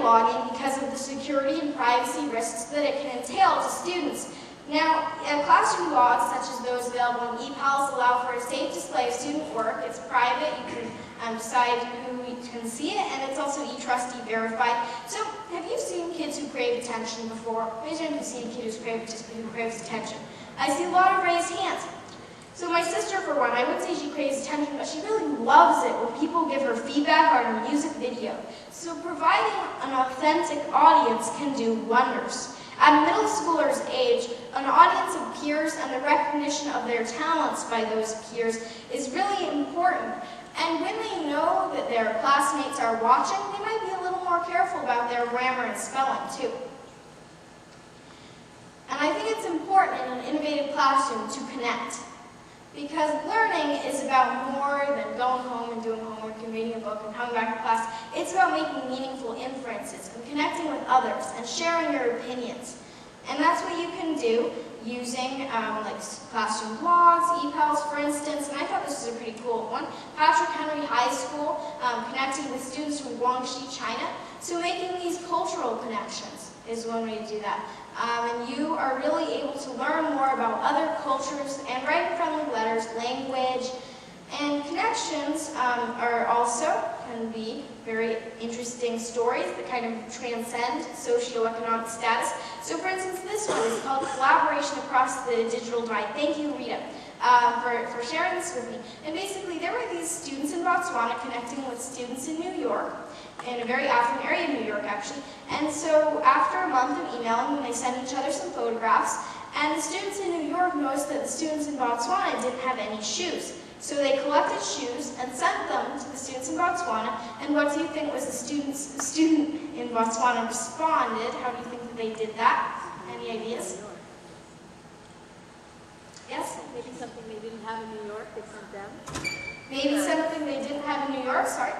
blogging because of the security and privacy risks that it can entail to students. Now, classroom blogs, such as those available in ePals, allow for a safe display of student work. It's private. You can decide who can see it, and it's also eTrustee verified. So, have you seen kids who crave attention before? Raise your hand if you've seen a kid who craves attention. I see a lot of raised hands. So my sister, for one, I would say she craves attention, but she really loves it when people give her feedback on her music video. So providing an authentic audience can do wonders. At a middle schooler's age, an audience of peers and the recognition of their talents by those peers is really important. And when they know that their classmates are watching, they might be a little more careful about their grammar and spelling, too. And I think it's important in an innovative classroom to connect. Because learning is about more than going home and doing homework and reading a book and coming back to class. It's about making meaningful inferences and connecting with others and sharing your opinions. And that's what you can do using like classroom blogs, ePals, for instance. And I thought this was a pretty cool one. Patrick Henry High School connecting with students from Guangxi, China. So making these cultural connections is one way to do that. And you are really able to learn more about other cultures and write friendly letters, language, and connections are also can be very interesting stories that kind of transcend socioeconomic status. So for instance, this one is called Collaboration Across the Digital Divide. Thank you, Rita, for sharing this with me. And basically, there were these students in Botswana connecting with students in New York, in a very affluent area of New York, actually. And so after a month of emailing, they sent each other some photographs, and the students in New York noticed that the students in Botswana didn't have any shoes. So they collected shoes and sent them to the students in Botswana, and what do you think was the student in Botswana responded? How do you think that they did that? Any ideas? Yes? Maybe something they didn't have in New York, they sent them. Maybe something they didn't have in New York, sorry.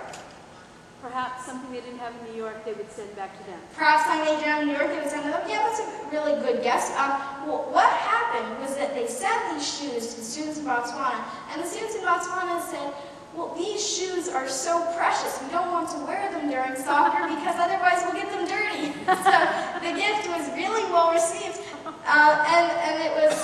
Perhaps something they didn't have in New York, they would send back to them. Perhaps something they didn't have in New York, they would send them. Yeah, that's a really good guess. Well, what happened was that they sent these shoes to the students in Botswana, and the students in Botswana said, well, these shoes are so precious, we don't want to wear them during soccer because otherwise we'll get them dirty. So the gift was really well received, and it was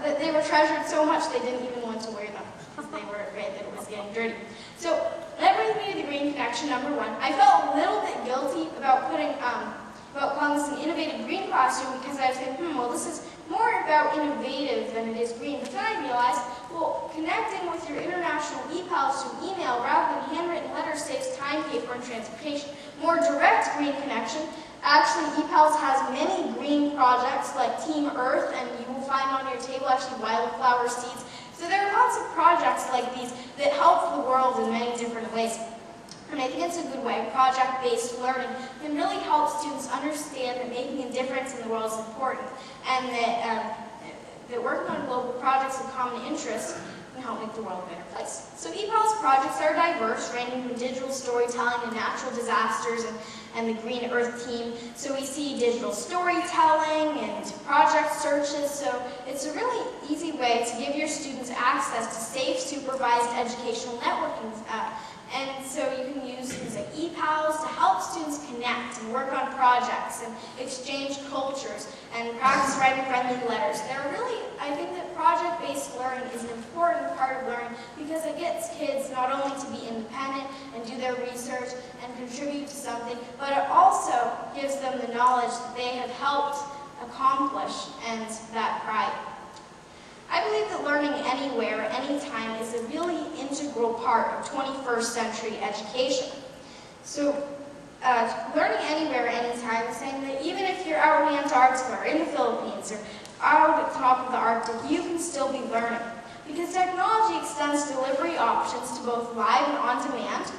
that they were treasured so much they didn't even want to wear them because they were afraid that it was getting dirty. So that brings me to the green connection, number one. I felt a little bit guilty about calling this an innovative green classroom because I was thinking, well, this is more about innovative than it is green. But then I realized, well, connecting with your international ePals through email rather than handwritten letters saves time, paper, and transportation. More direct green connection. Actually, ePals has many green projects like Team Earth, and you will find on your table actually wildflower seeds. So there are lots of projects like these that help the world in many different ways. And I think it's a good way. Project-based learning can really help students understand that making a difference in the world is important, and that working on global projects of common interest can help make the world a better place. So ePals projects are diverse, ranging from digital storytelling to natural disasters and the Green Earth team. So we see digital storytelling and project searches. So it's a really easy way to give your students access to safe, supervised educational networking. And so you can use things like ePals to help students connect and work on projects and exchange cultures and practice writing friendly letters. I think that project-based learning is an important part of learning because it gets kids not only to be independent and do their research and contribute to something, but it also gives them the knowledge that they have helped accomplish and that pride. I believe that learning anywhere, anytime is a really integral part of 21st century education. So learning anywhere, anytime is saying that even if you're out in Antarctica or in the Philippines or out at the top of the Arctic, you can still be learning. Because technology extends delivery options to both live and on-demand.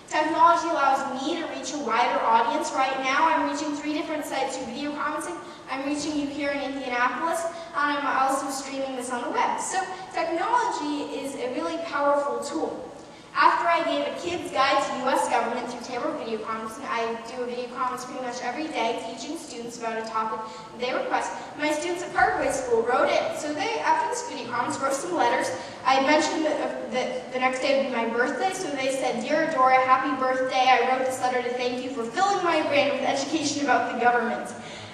Technology allows me to reach a wider audience. Right now, I'm reaching 3 different sites through video conferencing. I'm reaching you here in Indianapolis, and I'm also streaming this on the web. So technology is a really powerful tool. After I gave a kid's guide to U.S. government through Tamar video conferencing, I do a video conference pretty much every day teaching students about a topic they request. My students at Parkway School wrote it. So they, after this video conference, wrote some letters. I mentioned that the next day would be my birthday, so they said, "Dear Adora, happy birthday. I wrote this letter to thank you for filling my brain with education about the government."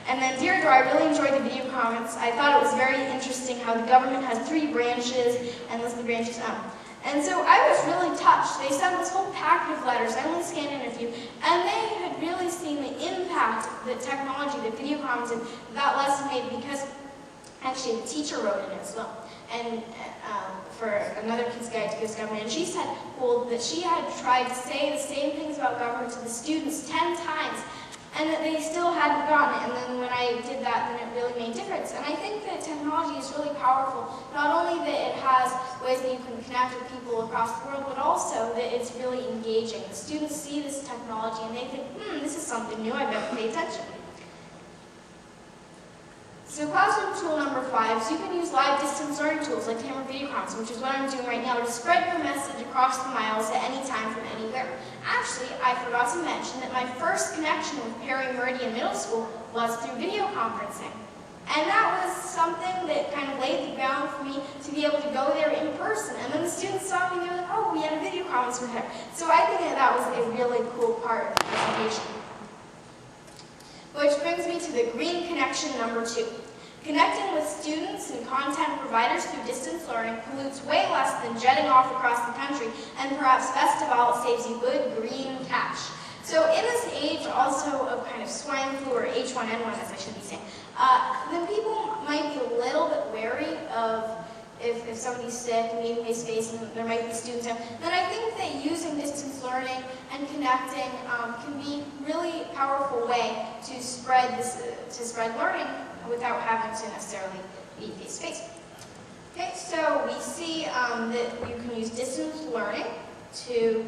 And then, "Dear Adora, I really enjoyed the video conference. I thought it was very interesting how the government has 3 branches and list the branches up." And so I was really touched. They sent this whole packet of letters. I only scanned in a few. And they had really seen the impact that technology, that video conferencing, that lesson made, because actually the teacher wrote it as well. And for another kid's guide to U.S. government. And she said, well, that she had tried to say the same things about government to the students 10 times. And that they still hadn't gotten it. And then when I did that, then it really made a difference. And I think that technology is really powerful. Not only that it has ways that you can connect with people across the world, but also that it's really engaging. The students see this technology and they think, this is something new, I better pay attention. So classroom tool number 5 is you can use live distance learning tools like Tamar video conferencing, which is what I'm doing right now, to spread your message across the miles at any time from anywhere. Actually, I forgot to mention that my first connection with Perry Meridian Middle School was through video conferencing. And that was something that kind of laid the ground for me to be able to go there in person. And then the students saw me and they were like, oh, we had a video conference with her. So I think that was a really cool part of the presentation. Which brings me to the green connection number 2. Connecting with students and content providers through distance learning pollutes way less than jetting off across the country, and perhaps best of all, it saves you good green cash. So in this age also of kind of swine flu, or H1N1 as I should be saying, then people might be a little bit wary of if somebody's sick and needing face space and there might be students there, then I think that using distance learning and connecting can be a really powerful way to spread learning without having to necessarily be face-to-face. Okay, so we see that you can use distance learning to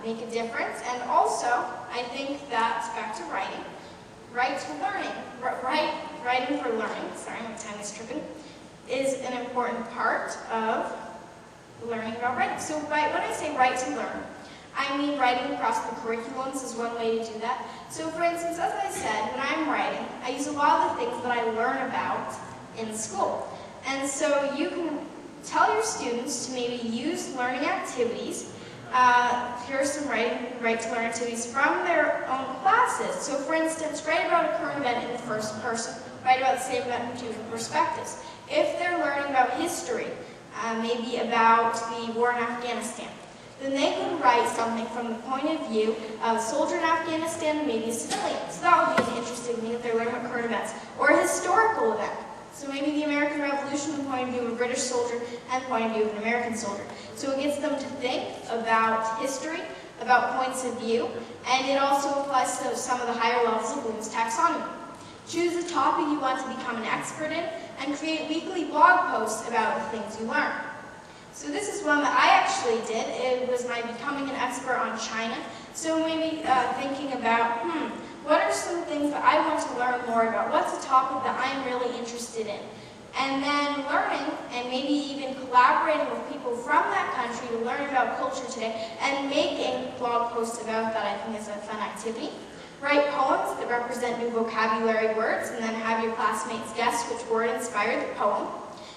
make a difference, and also I think that's back to writing. Right to learning, writing for learning, sorry, my tongue is tripping, is an important part of learning about writing. So when I say right to learn, I mean writing across the curriculums is one way to do that. So for instance, as I said, when I'm writing, I use a lot of the things that I learn about in school. And so you can tell your students to maybe use learning activities. Here are some right to learn activities from their own classes. So for instance, write about a current event in the first person, write about the same event from 2 different perspectives. If they're learning about history, maybe about the war in Afghanistan, then they can write something from the point of view of a soldier in Afghanistan and maybe a civilian. So that would be an interesting thing if they're learning about current events. Or a historical event. So maybe the American Revolution from the point of view of a British soldier and the point of view of an American soldier. So it gets them to think about history, about points of view, and it also applies to some of the higher levels of Bloom's taxonomy. Choose a topic you want to become an expert in, and create weekly blog posts about the things you learn. So this is one that I actually did. It was my becoming an expert on China. So maybe thinking about, what are some things that I want to learn more about? What's a topic that I'm really interested in? And then learning, and maybe even collaborating with people from that country to learn about culture today, and making blog posts about that, I think, is a fun activity. Write poems that represent new vocabulary words, and then have your classmates guess which word inspired the poem.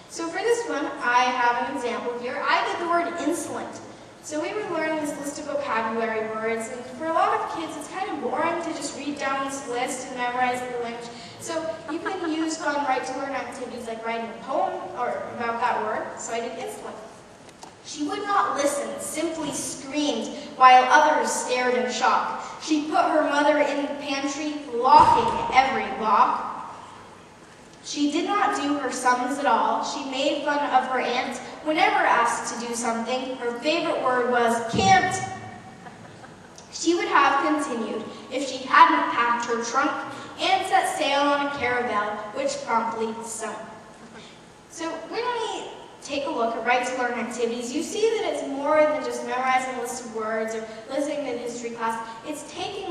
So for this one, I have an example here. I did the word insolent. So we were learning this list of vocabulary words, and for a lot of kids, it's kind of boring to just read down this list and memorize the language. So you can use fun right-to-learn activities like writing a poem or about that word. So I did insolent. She would not listen, simply screamed, while others stared in shock. She put her mother in the pantry, locking every lock. She did not do her sums at all. She made fun of her aunt. Whenever asked to do something, her favorite word was can't. She would have continued if she hadn't packed her trunk and set sail on a caravel, which promptly sunk. So when we take a look at right-to-learn activities, you see that it's more than just memorizing a list of words or listening to the history class. It's taking